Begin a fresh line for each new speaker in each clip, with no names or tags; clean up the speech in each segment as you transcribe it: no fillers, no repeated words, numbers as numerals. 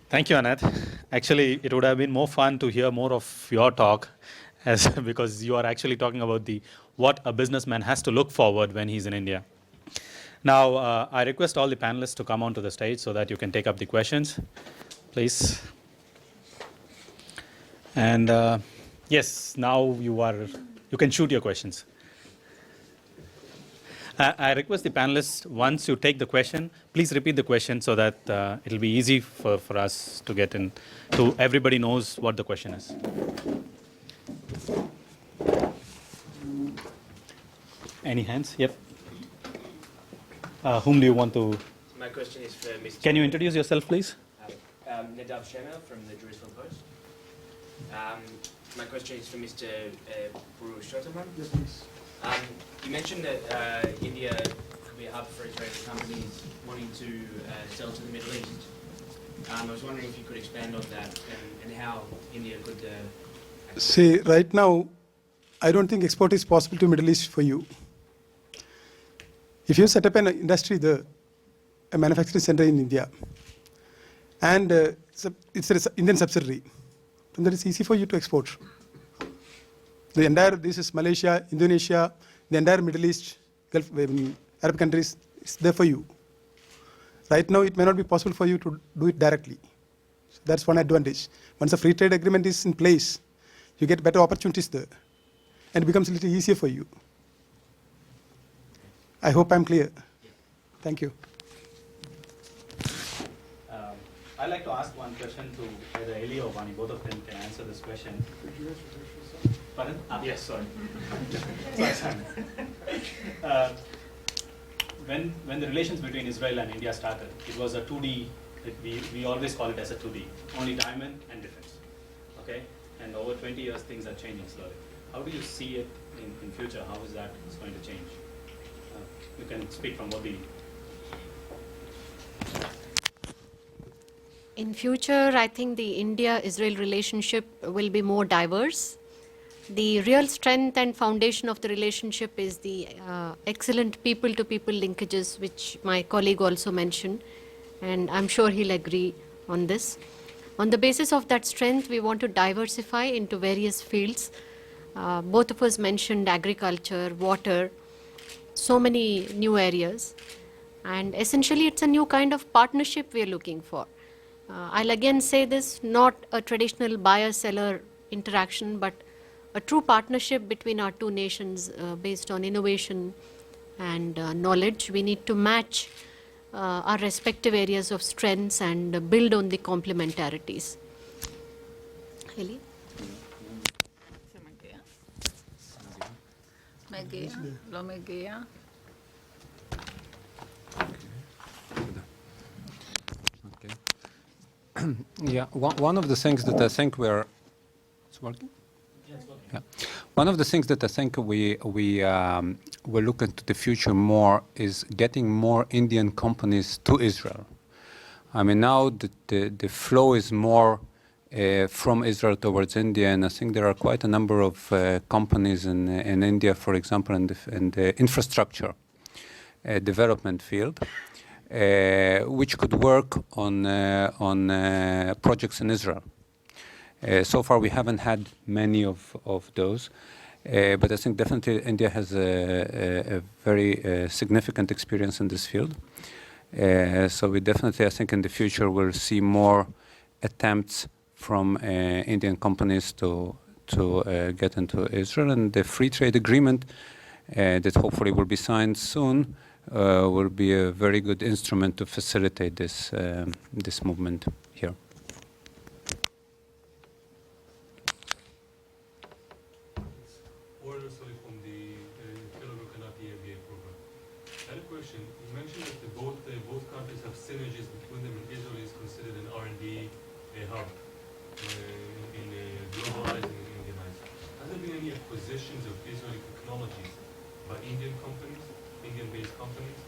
Thank you, Anat. Actually, it would have been more fun to hear more of your talk, as because you are actually talking about the what a businessman has to look forward when he's in India. Now, I request all the panelists to come onto the stage so that you can take up the questions, please. And yes, now you can shoot your questions. I request the panelists, once you take the question, please repeat the question so that it'll be easy for us to get in, so everybody knows what the question is. Any hands? Yep. Whom do you want to?
My question is for Mr.
Can you introduce yourself, please?
Nadav Shamel from the Jerusalem Post. My question is for Mr. Purushottam.
Yes, please.
You mentioned that India could be a hub for Israeli companies wanting to sell to the Middle East. I was wondering if you could expand on that and how India could...
See, right now, I don't think export is possible to Middle East for you. If you set up an industry there, a manufacturing center in India, and it's an Indian subsidiary, then that is easy for you to export. The entire, this is Malaysia, Indonesia, the entire Middle East, Gulf, Arab countries, is there for you. Right now, it may not be possible for you to do it directly. So that's one advantage. Once a free trade agreement is in place, you get better opportunities there, and it becomes a little easier for you. I hope I'm clear. Thank you.
I'd like to ask one question to either Eli or Vani. Both of them can answer this question. Pardon? Yes, sorry. Sorry. When the relations between Israel and India started, it was a 2D. We always call it as a 2D, only diamond and defense. Okay, and over 20 years, things are changing slowly. How do you see it in future? How is that going to change? You can speak from what the...
In future, I think the India-Israel relationship will be more diverse. The real strength and foundation of the relationship is the excellent people-to-people linkages, which my colleague also mentioned, and I'm sure he'll agree on this. On the basis of that strength, we want to diversify into various fields. Both of us mentioned agriculture, water, so many new areas. And essentially, it's a new kind of partnership we're looking for. I'll again say this, not a traditional buyer-seller interaction, but a true partnership between our two nations based on innovation and knowledge. We need to match our respective areas of strengths and build on the complementarities. Eli?
מגיע, לא מגיע.
Yeah, one of the things that I think it's working?
Yeah, it's working.
Yeah. One of the things that I think we're looking to the future more is getting more Indian companies to Israel. I mean, now the flow is more from Israel towards India, and I think there are quite a number of companies in India, for example, in the infrastructure development field, which could work on projects in Israel. So far, we haven't had many of those, but I think definitely India has a very significant experience in this field. So we definitely, I think, in the future, will see more attempts from Indian companies to get into Israel, and the free trade agreement that hopefully will be signed soon will be a very good instrument to facilitate this this movement here.
From the Fellow Kanati MBA program. I had a question. You mentioned that both countries have synergies between them, and Israel is considered an R&D hub in globalizing and Indianizing. Has there been any acquisitions of Israeli technologies by Indian companies, Indian-based companies?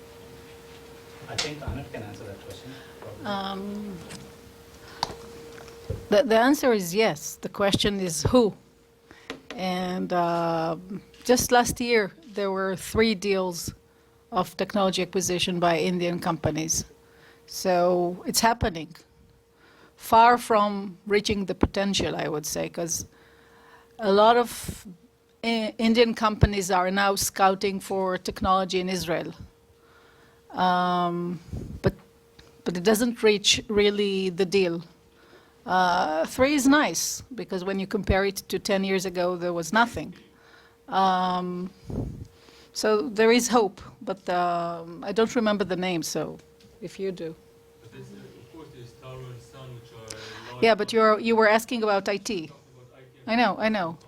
I think Anat can answer that question.
The answer is yes. The question is who. And just last year, there were 3 deals of technology acquisition by Indian companies. So it's happening. far from reaching the potential, I would say, because a lot of Indian companies are now scouting for technology in Israel. But it doesn't reach really the deal. 3 is nice, because when you compare it to 10 years ago, there was nothing. So there is hope, but I don't remember the name, so if you do.
But there's, of course, there's Taro and Sun, which are large
Yeah, but you were asking about IT.
companies about IT and
I know.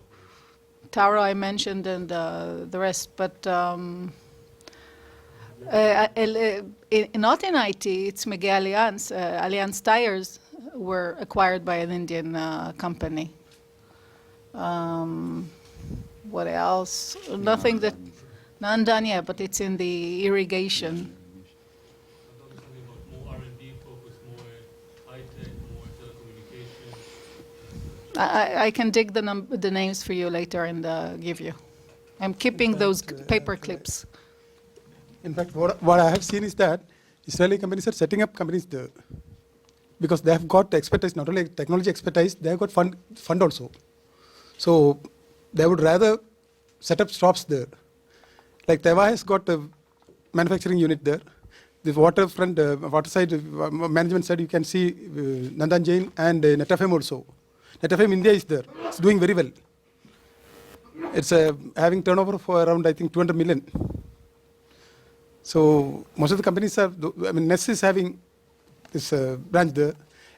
Taro I mentioned and the rest, but not in IT, it's Mega Allianz. Allianz Tires were acquired by an Indian company. What else? Nothing that, not done yet, but it's in the irrigation.
I'm talking something about more R&D focus, more high-tech, more telecommunications.
I can dig the names for you later and give you. I'm keeping those paper clips.
In fact, what I have seen is that Israeli companies are setting up companies there because they have got expertise, not only technology expertise, they have got fund also. So they would rather set up shops there. Like Teva has got a manufacturing unit there. The waterfront, waterside management side, you can see Nandan Jain and Netafim also. Netafim India is there. It's doing very well. It's having turnover for around, I think, 200 million. So most of the companies are, I mean, Nest is having this branch there.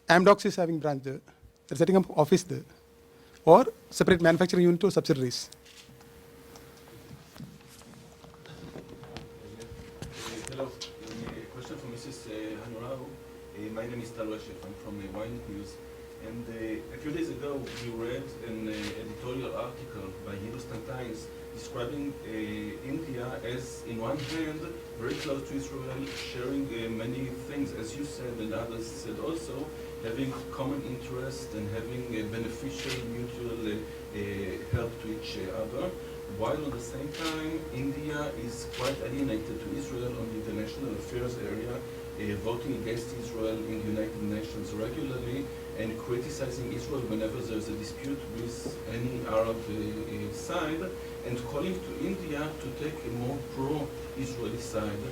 Amdocs is having branch there. They're setting up office there. Or separate manufacturing unit or subsidiaries.
Hello. A question for Mrs. Hanurao. My name is Tal Reshef. I'm from Ynet News. And a few days ago, we read an editorial article by Hindustan Times describing India as, in one hand, very close to Israel, sharing many things, as you said and others said also, having common interest and having a beneficial mutual help to each other, while at the same time, India is quite alienated to Israel on the international affairs area, voting against Israel in the United Nations regularly, and criticizing Israel whenever there's a dispute with any Arab side, and calling to India to take a more pro-Israeli side.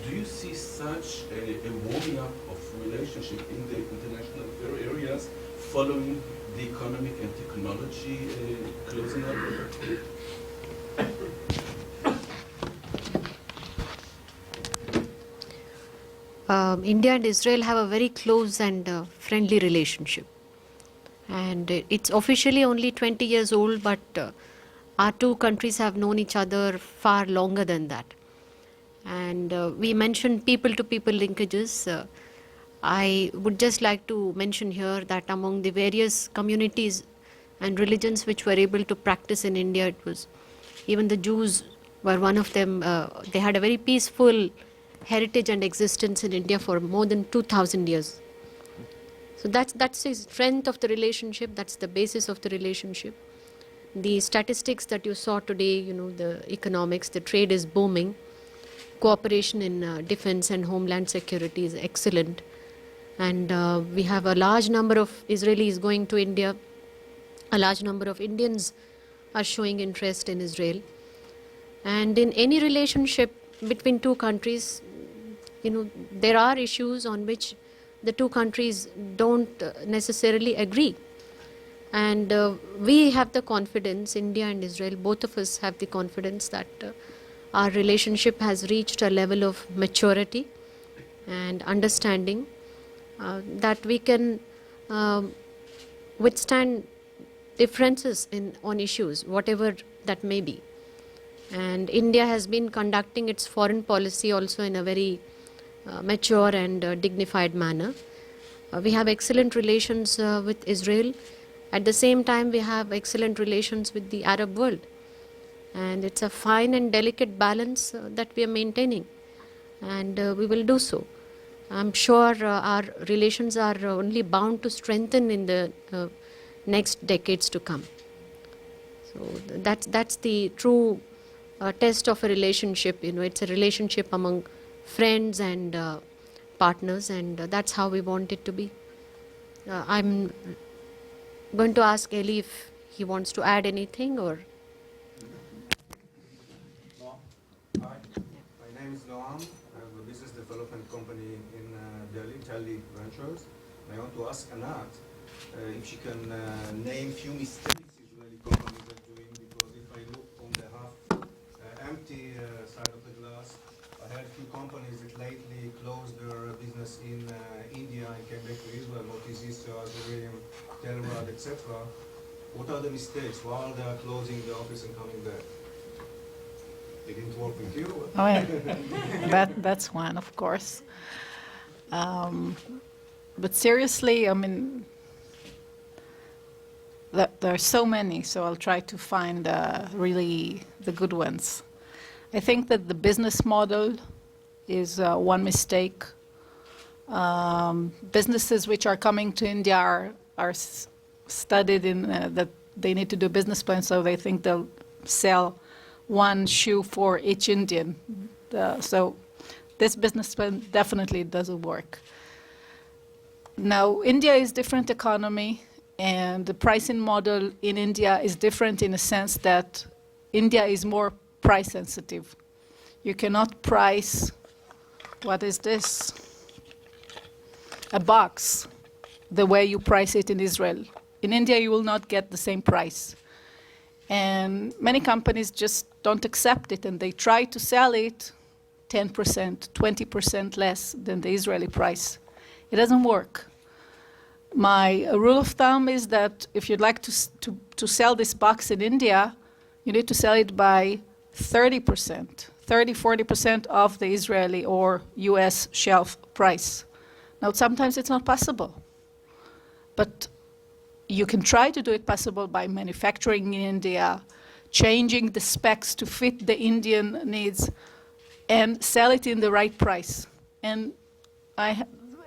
Do you see such a warming up of relationship in the international affair areas following the economic and technology closing up?
India and Israel have a very close and friendly relationship. And it's officially only 20 years old, but our two countries have known each other far longer than that. And we mentioned people-to-people linkages. I would just like to mention here that among the various communities and religions which were able to practice in India, it was even the Jews were one of them. They had a very peaceful heritage and existence in India for more than 2,000 years. So that's the strength of the relationship, that's the basis of the relationship. The statistics that you saw today, the economics, the trade is booming. Cooperation in defense and homeland security is excellent. And we have a large number of Israelis going to India. A large number of Indians are showing interest in Israel. And in any relationship between two countries, there are issues on which the two countries don't necessarily agree. And we have the confidence, India and Israel, both of us have the confidence that our relationship has reached a level of maturity and understanding that we can withstand differences on issues, whatever that may be. And India has been conducting its foreign policy also in a very mature and dignified manner. We have excellent relations with Israel. At the same time, we have excellent relations with the Arab world. And it's a fine and delicate balance that we are maintaining. And we will do so. I'm sure our relations are only bound to strengthen in the next decades to come. So that's the true test of a relationship. It's a relationship among friends and partners, and that's how we want it to be. I'm going to ask Eli if he wants to add anything or.
Hi, my name is Noam. I have a business development company in Delhi, Delhi Ventures. I want to ask Anat if she can name few mistakes Israeli companies are doing, because if I look on the half empty side of the glass, I had few companies that lately closed their business in India and came back to Israel, Motis Yisrael, Azurim, Telrad, etc. What are the mistakes? Why are they closing the office and coming back? They didn't work with you?
Oh, yeah. That's one, of course. But seriously, I mean, there are so many, so I'll try to find really the good ones. I think that the business model is one mistake. Businesses which are coming to India are studied in that they need to do business plans, so they think they'll sell one shoe for each Indian. So this business plan definitely doesn't work. Now, India is different economy, and the pricing model in India is different in a sense that India is more price sensitive. You cannot price, what is this? A box, the way you price it in Israel. In India, you will not get the same price. And many companies just don't accept it, and they try to sell it 10%, 20% less than the Israeli price. It doesn't work. My rule of thumb is that if you'd like to sell this box in India, you need to sell it by 30%, 30, 40% of the Israeli or US shelf price. Now, sometimes it's not possible, but you can try to do it possible by manufacturing in India, changing the specs to fit the Indian needs, and sell it in the right price. And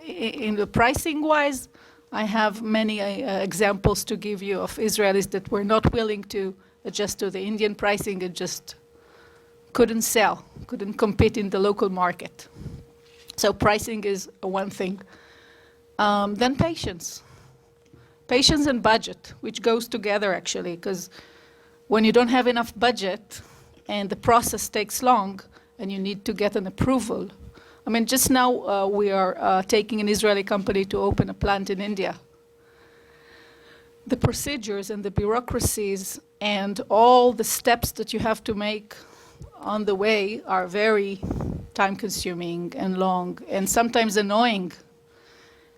in the pricing wise, I have many examples to give you of Israelis that were not willing to adjust to the Indian pricing and just couldn't sell, couldn't compete in the local market. So pricing is one thing. Then patience. Patience and budget, which goes together actually, because when you don't have enough budget and the process takes long and you need to get an approval. I mean, just now we are taking an Israeli company to open a plant in India. The procedures and the bureaucracies and all the steps that you have to make on the way are very time-consuming and long and sometimes annoying.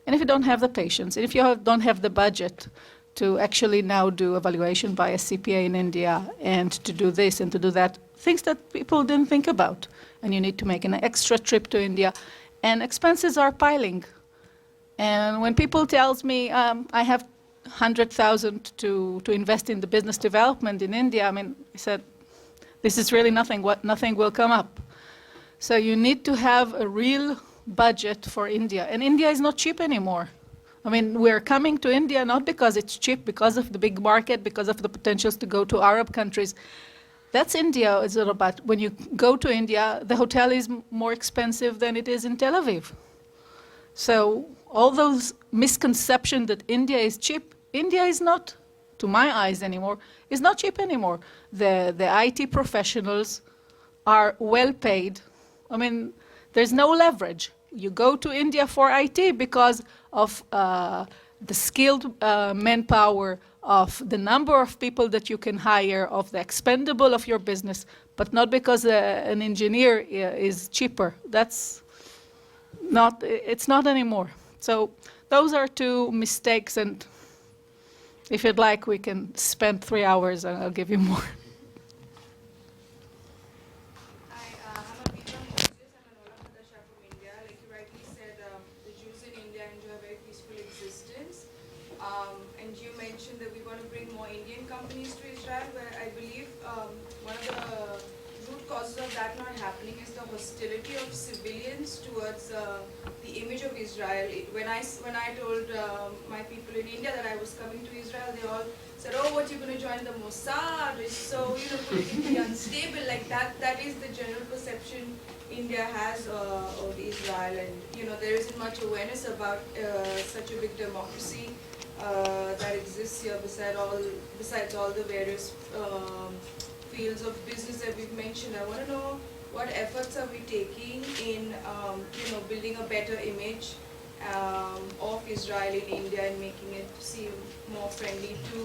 And if you don't have the patience, and if you don't have the budget to actually now do evaluation by a CPA in India and to do this and to do that, things that people didn't think about, and you need to make an extra trip to India, and expenses are piling. And when people tells me I have 100,000 to invest in the business development in India, I mean, I said, this is really nothing. Nothing will come up. So you need to have a real budget for India, and India is not cheap anymore. I mean, we're coming to India not because it's cheap, because of the big market, because of the potentials to go to Arab countries. That's India. It's all about when you go to India, the hotel is more expensive than it is in Tel Aviv. So all those misconceptions that India is cheap, India is not, to my eyes anymore, is not cheap anymore. The IT professionals are well paid. I mean, there's no leverage. You go to India for IT because of the skilled manpower, of the number of people that you can hire, of the expendable of your business, but not because an engineer is cheaper. That's not, it's not anymore. So those are two mistakes, and if you'd like, we can spend 3 hours and I'll give you more.
And you mentioned that we want to bring more Indian companies to Israel, where I believe one of the root causes of that not happening is the hostility of civilians towards the image of Israel. When I told my people in India that I was coming to Israel, they all said, "Oh, what, you're going to join the Mossad? It's so, politically unstable." Like that is the general perception India has over Israel, and there isn't much awareness about such a big democracy that exists here. Besides all the various fields of business that we've mentioned, I want to know what efforts are we taking in building a better image of Israel in India and making it seem more friendly to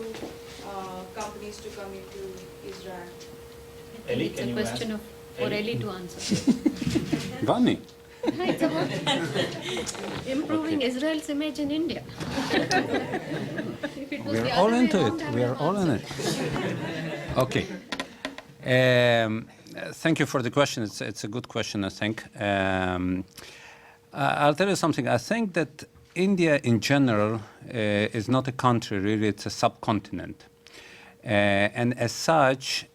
companies to come into Israel.
Ellie,
It's
can
a
you
question
ask-
for
Ellie?
Ellie to answer.
Vani.
It's about improving Israel's image in India. If it was
We're
the
all
other way
into
around,
it.
I
We are
would
all in
have
it. Okay. Thank you for the question. It's a good question, I think. I'll tell you something. I think that India in general is not a country, really. It's a subcontinent. And as such,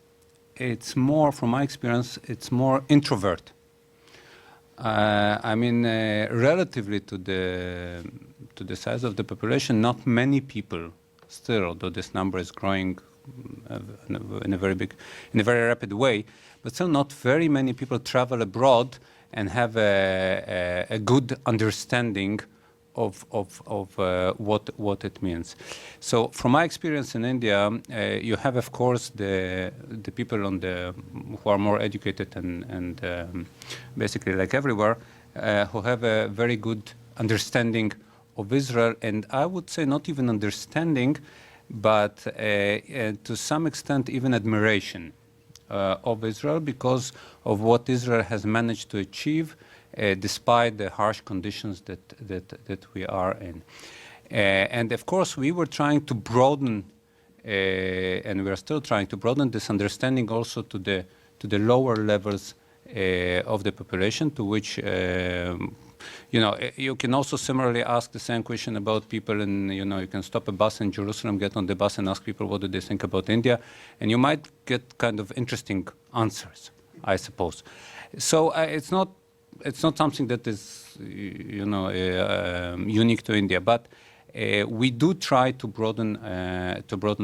it's more, from my experience, it's more introvert. I mean, relatively to the size of the population, not many people still, although this number is growing in a very rapid way, but still not very many people travel abroad and have a good understanding of what it means. So from my experience in India, you have, of course, the people who are more educated and basically like everywhere, who have a very good understanding of Israel, and I would say not even understanding, but to some extent even admiration of Israel because of what Israel has managed to achieve despite the harsh conditions that we are in. And of course, we were trying to broaden, and we are still trying to broaden this understanding also to the lower levels of the population, to which you can also similarly ask the same question about people in, you can stop a bus in Jerusalem, get on the bus and ask people what do they think about India, and you might get kind of interesting answers, I suppose. So it's not something that is, unique to India, but we do try to broaden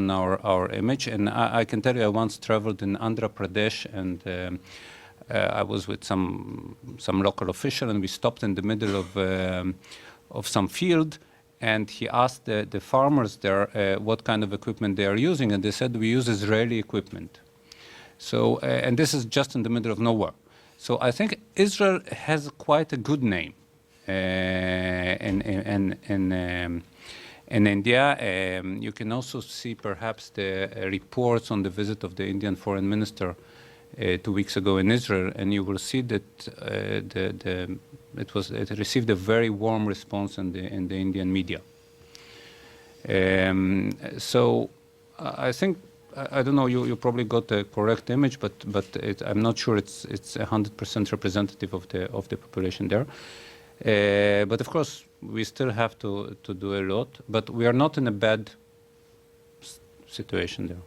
our image. And I can tell you, I once traveled in Andhra Pradesh, and I was with some local official, and we stopped in the middle of some field, and he asked the farmers there what kind of equipment they are using, and they said we use Israeli equipment. So, and this is just in the middle of nowhere. So I think Israel has quite a good name in India. You can also see perhaps the reports on the visit of the Indian foreign minister 2 weeks ago in Israel, and you will see that it received a very warm response in the Indian media. So I think, I don't know, you probably got the correct image, but I'm not sure it's 100% representative of the population there. But of course, we still have to do a lot, but we are not in a bad situation there.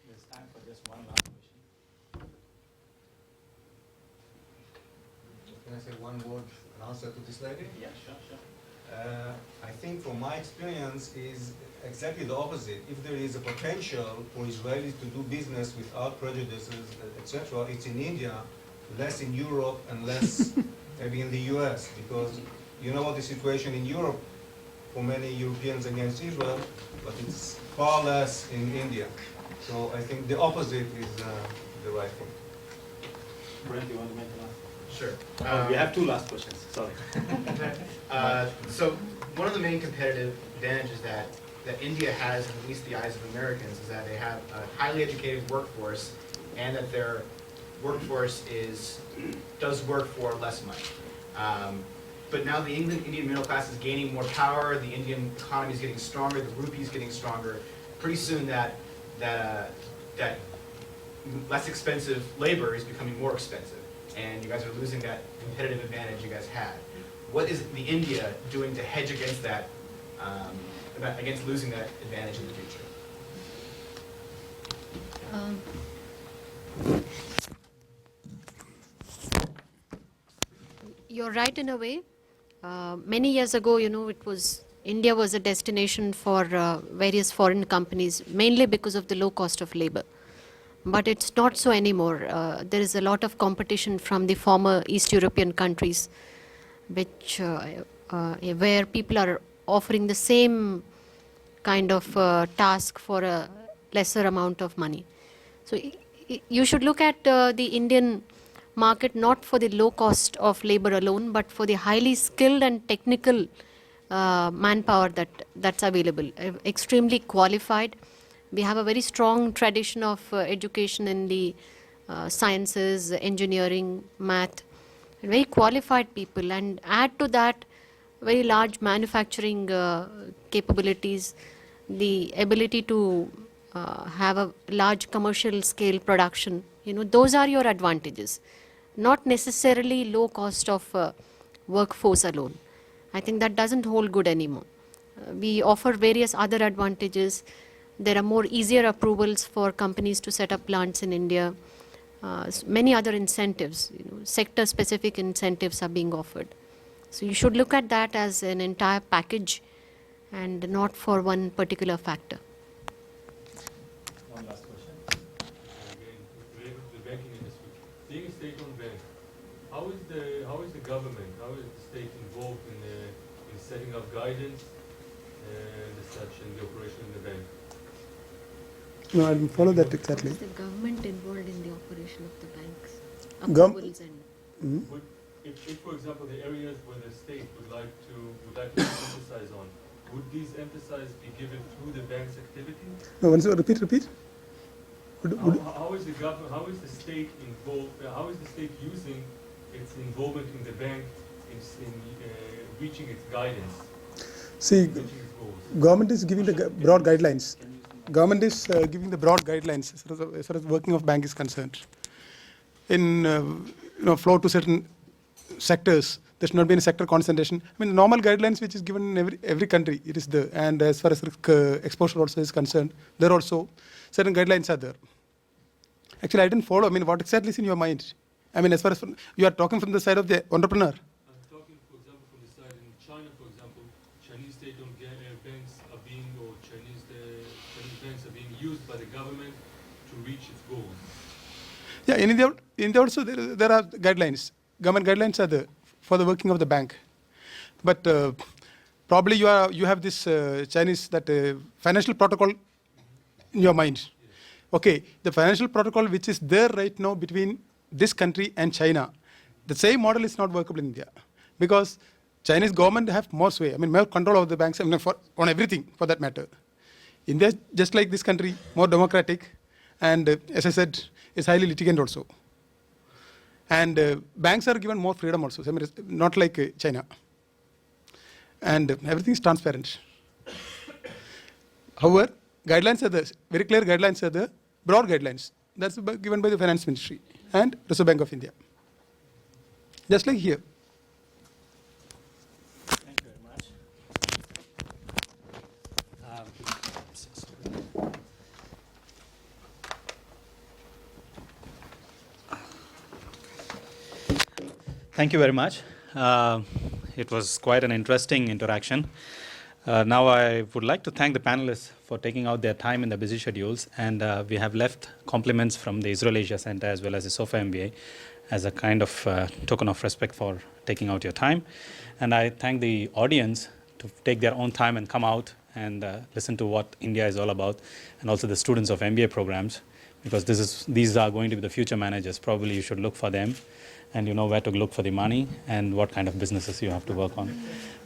There's time for just one last question.
Can I say one word in answer to this lady?
Yeah, sure.
I think from my experience is exactly the opposite. If there is a potential for Israelis to do business without prejudices, etc., it's in India, less in Europe, and less maybe in the US, because you know what the situation in Europe for many Europeans against Israel, but it's far less in India. So I think the opposite is the right thing.
Brent, you want to make a last?
Sure.
We have two last questions, sorry.
So one of the main competitive advantages that India has, in at least the eyes of Americans, is that they have a highly educated workforce, and that their workforce does work for less money. But now the Indian middle class is gaining more power, the Indian economy is getting stronger, the rupee is getting stronger. Pretty soon that less expensive labor is becoming more expensive, and you guys are losing that competitive advantage you guys had. What is the India doing to hedge against that, against losing that advantage in the future?
You're right in a way. Many years ago, India was a destination for various foreign companies, mainly because of the low cost of labor. but it's not so anymore. There is a lot of competition from the former East European countries, which where people are offering the same kind of task for a lesser amount of money. So you should look at the Indian market not for the low cost of labor alone, but for the highly skilled and technical manpower that's available, extremely qualified. We have a very strong tradition of education in the sciences, engineering, math, very qualified people, and add to that very large manufacturing capabilities, the ability to have a large commercial scale production. Those are your advantages, not necessarily low cost of workforce alone. I think that doesn't hold good anymore. We offer various other advantages. There are more easier approvals for companies to set up plants in India. Many other incentives, sector-specific incentives are being offered. So you should look at that as an entire package and not for one particular factor.
One last question. Again, related to the banking industry. Being a state-owned bank, how is the government, how is the state involved in setting up guidance and such in the operation of the bank?
No, I didn't follow that exactly.
Is the government involved in the operation of the banks?
Gov-
Approvals and
If, for example, the areas where the state would like to emphasize on, would these emphasis be given through the bank's activity?
No, once repeat.
How is the government? How is the state involved? How is the state using its involvement in the bank in reaching its guidance?
See,
reaching its goals?
government is giving the broad guidelines. Government is giving the broad guidelines as far as working of bank is concerned. In flow to certain sectors, there should not be any sector concentration. I mean, the normal guidelines which is given in every country, it is there. And as far as risk exposure also is concerned, there also certain guidelines are there. Actually, I didn't follow. I mean, what exactly is in your mind? I mean, as far as you are talking from the side of the entrepreneur.
I'm talking, for example, from the side in China, for example, Chinese state-owned banks are being, or Chinese banks are being used by the government to reach its goals.
Yeah, in India also there are guidelines. Government guidelines are there for the working of the bank. But probably you have this Chinese financial protocol in your mind. Okay, the financial protocol which is there right now between this country and China, the same model is not workable in India because Chinese government have more sway. I mean, more control over the banks on everything for that matter. India, just like this country, more democratic, and as I said, is highly litigant also. And banks are given more freedom also. I mean, it's not like China. And everything is transparent. However, guidelines are there, very clear guidelines are there, broad guidelines. That's given by the Finance Ministry and Reserve Bank of India. Just like here.
Thank you very much. Thank you very much. It was quite an interesting interaction. Now I would like to thank the panelists for taking out their time in their busy schedules, and we have left compliments from the Israel Asia Center as well as the SOFA MBA as a kind of token of respect for taking out your time. And I thank the audience to take their own time and come out and listen to what India is all about, and also the students of MBA programs, because these are going to be the future managers. Probably you should look for them, and you know where to look for the money and what kind of businesses you have to work on.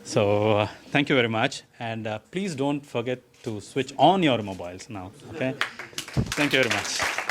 So thank you very much, and please don't forget to switch on your mobiles now, okay? Thank you very much.